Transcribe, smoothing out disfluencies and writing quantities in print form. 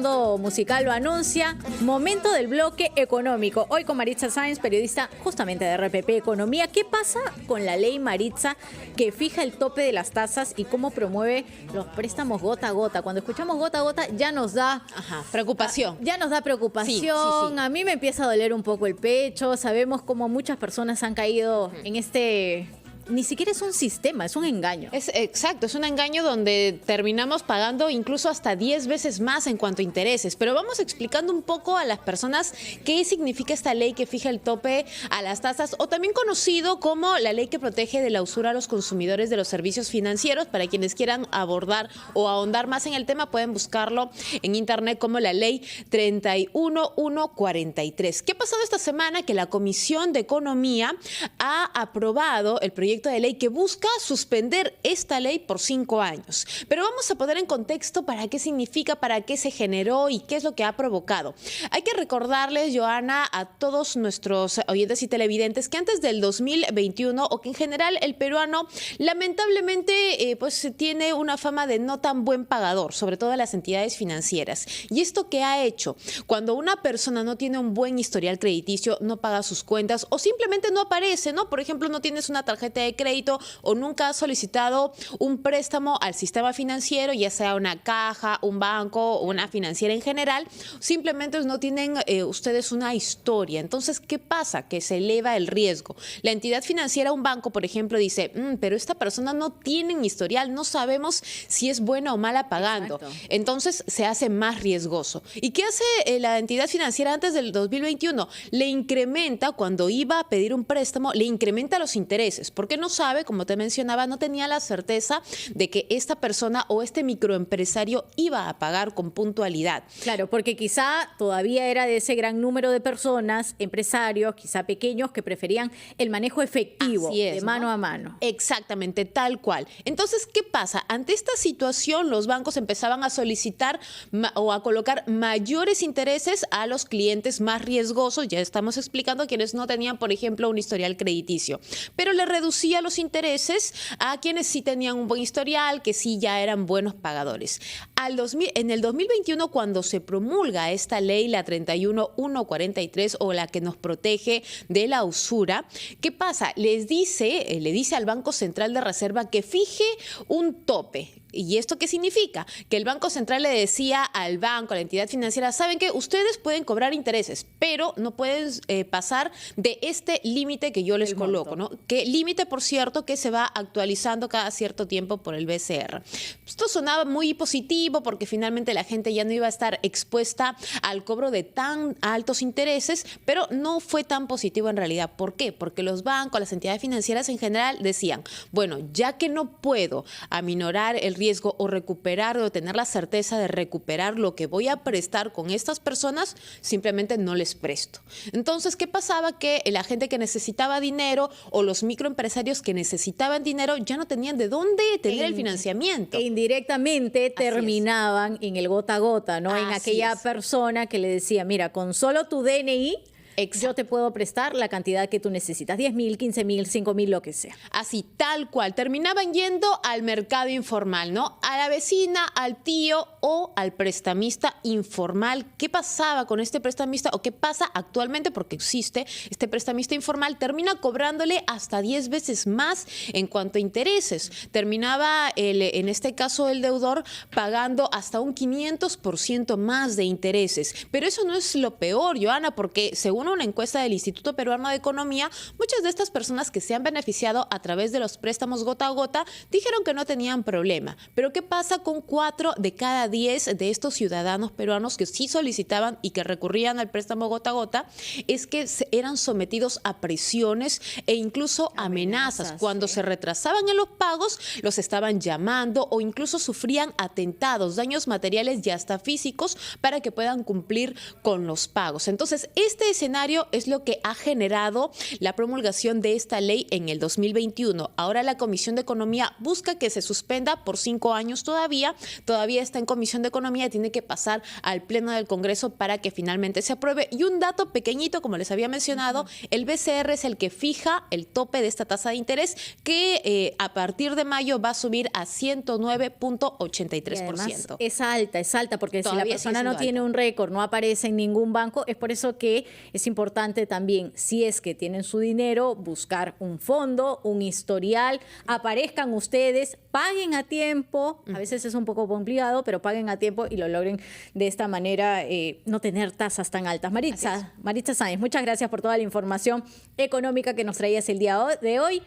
fondo musical lo anuncia. Momento del bloque económico. Hoy con Maritza Sáenz, periodista justamente de RPP Economía. ¿Qué pasa con la ley, Maritza, que fija el tope de las tasas y cómo promueve los préstamos gota a gota? Cuando escuchamos gota a gota ya nos da... preocupación. Ya nos da preocupación. Sí. A mí me empieza a doler un poco el pecho. Sabemos cómo muchas personas han caído en este... Ni siquiera es un sistema, es un engaño. Exacto, es un engaño donde terminamos pagando incluso hasta 10 veces más en cuanto a intereses. Pero vamos explicando un poco a las personas qué significa esta ley que fija el tope a las tasas, o también conocido como la ley que protege de la usura a los consumidores de los servicios financieros. Para quienes quieran abordar o ahondar más en el tema, pueden buscarlo en internet como la ley 31143. ¿Qué ha pasado esta semana? Que la Comisión de Economía ha aprobado el proyecto de ley que busca suspender esta ley por 5 años. Pero vamos a poner en contexto para qué significa, para qué se generó y qué es lo que ha provocado. Hay que recordarles, Joana, a todos nuestros oyentes y televidentes que antes del 2021, o que en general el peruano lamentablemente pues tiene una fama de no tan buen pagador, sobre todo las entidades financieras. ¿Y esto qué ha hecho? Cuando una persona no tiene un buen historial crediticio, no paga sus cuentas o simplemente no aparece, ¿no? Por ejemplo, no tienes una tarjeta de crédito o nunca has solicitado un préstamo al sistema financiero, ya sea una caja, un banco o una financiera en general, simplemente no tienen ustedes una historia. Entonces, ¿qué pasa? Que se eleva el riesgo. La entidad financiera, un banco, por ejemplo, dice, pero esta persona no tiene un historial, no sabemos si es buena o mala pagando. Exacto. Entonces, se hace más riesgoso. ¿Y qué hace la entidad financiera antes del 2021? Le incrementa, cuando iba a pedir un préstamo, le incrementa los intereses, porque no sabe, como te mencionaba, no tenía la certeza de que esta persona o este microempresario iba a pagar con puntualidad. Claro, porque quizá todavía era de ese gran número de personas, empresarios, quizá pequeños, que preferían el manejo efectivo, de mano a mano. Exactamente, tal cual. Entonces, ¿qué pasa? Ante esta situación, los bancos empezaban a solicitar o a colocar mayores intereses a los clientes más riesgosos. Ya estamos explicando a quienes no tenían, por ejemplo, un historial crediticio. Pero le reducía los intereses a quienes sí tenían un buen historial, que sí ya eran buenos pagadores. En el 2021, cuando se promulga esta ley, la 31143, o la que nos protege de la usura, ¿qué pasa? Le dice al Banco Central de Reserva que fije un tope. ¿Y esto qué significa? Que el Banco Central le decía al banco, a la entidad financiera, ¿saben qué? Ustedes pueden cobrar intereses, pero no pueden pasar de este límite que yo les coloco, ¿no? Que límite, por cierto, que se va actualizando cada cierto tiempo por el BCR. Esto sonaba muy positivo porque finalmente la gente ya no iba a estar expuesta al cobro de tan altos intereses, pero no fue tan positivo en realidad. ¿Por qué? Porque los bancos, las entidades financieras en general decían, bueno, ya que no puedo aminorar el riesgo o recuperar o tener la certeza de recuperar lo que voy a prestar con estas personas, simplemente no les presto. Entonces, ¿qué pasaba? Que la gente que necesitaba dinero o los microempresarios que necesitaban dinero ya no tenían de dónde tener el financiamiento. E indirectamente terminaban en el gota a gota, ¿no? En aquella persona que le decía, mira, con solo tu DNI, yo te puedo prestar la cantidad que tú necesitas, 10.000, 15.000, 5.000, lo que sea. Así, tal cual. Terminaban yendo al mercado informal, ¿no? A la vecina, al tío o al prestamista informal. ¿Qué pasaba con este prestamista o qué pasa actualmente? Porque existe este prestamista informal, termina cobrándole hasta 10 veces más en cuanto a intereses. Terminaba, en este caso, el deudor pagando hasta un 500% más de intereses. Pero eso no es lo peor, Joana, porque según una encuesta del Instituto Peruano de Economía, muchas de estas personas que se han beneficiado a través de los préstamos gota a gota dijeron que no tenían problema. Pero ¿qué pasa con 4 de cada 10 de estos ciudadanos peruanos que sí solicitaban y que recurrían al préstamo gota a gota? Es que eran sometidos a presiones e incluso amenazas. Cuando se retrasaban en los pagos, los estaban llamando o incluso sufrían atentados, daños materiales y hasta físicos para que puedan cumplir con los pagos. Entonces, este escenario escenario es lo que ha generado la promulgación de esta ley en el 2021. Ahora la Comisión de Economía busca que se suspenda por 5 años todavía está en Comisión de Economía, tiene que pasar al Pleno del Congreso para que finalmente se apruebe. Y un dato pequeñito, como les había mencionado, el BCR es el que fija el tope de esta tasa de interés que a partir de mayo va a subir a 109.83%. Es alta, porque Todavía si la persona no tiene un récord, no aparece en ningún banco, es por eso que es importante también, si es que tienen su dinero, buscar un fondo, un historial, aparezcan ustedes, paguen a tiempo, a veces es un poco complicado, pero paguen a tiempo y lo logren de esta manera no tener tasas tan altas. Maritza Sáenz, muchas gracias por toda la información económica que nos traías el día de hoy.